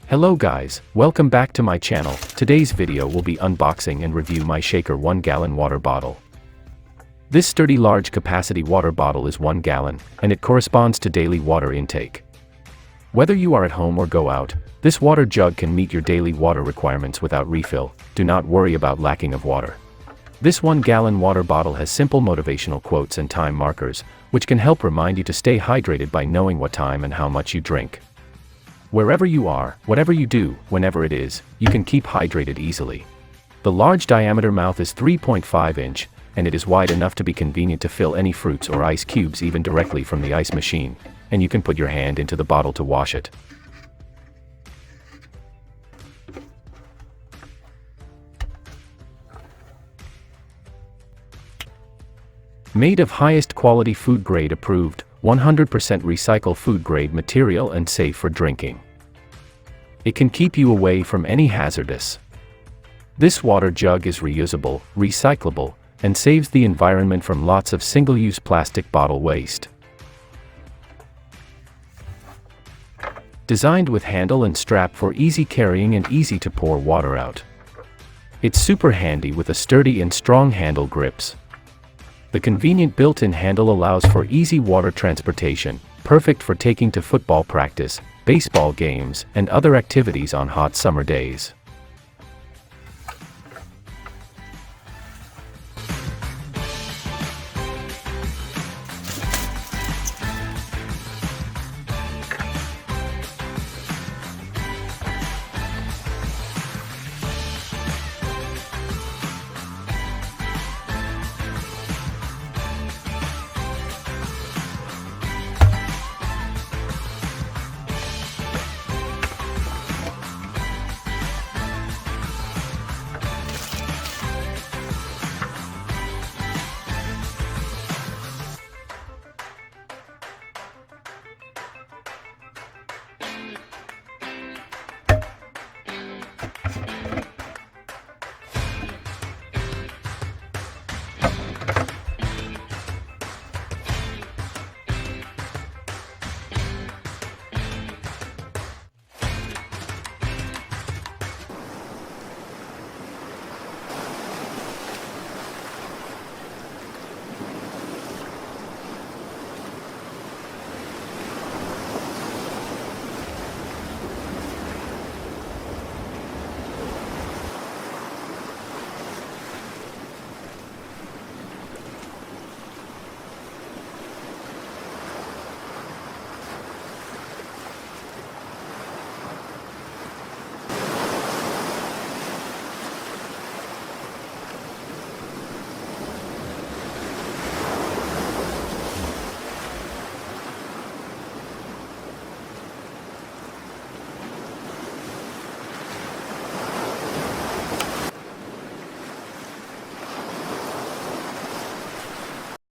Hello guys, welcome back to my channel. Today's video will be unboxing and review Myshaker 1-gallon water bottle. This sturdy large capacity water bottle is 1 gallon, and it corresponds to daily water intake. Whether you are at home or go out, this water jug can meet your daily water requirements without refill. Do not worry about lacking of water. This 1-gallon water bottle has simple motivational quotes and time markers, which can help remind you to stay hydrated by knowing what time and how much you drink. Wherever you are, whatever you do, whenever it is, you can keep hydrated easily. The large diameter mouth is 3.5 inch, and it is wide enough to be convenient to fill any fruits or ice cubes even directly from the ice machine, and you can put your hand into the bottle to wash it. Made of highest quality food grade approved, 100% recycle food grade material and safe for drinking. It can keep you away from any hazardous. This water jug is reusable, recyclable, and saves the environment from lots of single-use plastic bottle waste. Designed with handle and strap for easy carrying and easy to pour water out. It's super handy with a sturdy and strong handle grips. The convenient built-in handle allows for easy water transportation, perfect for taking to football practice, baseball games, and other activities on hot summer days.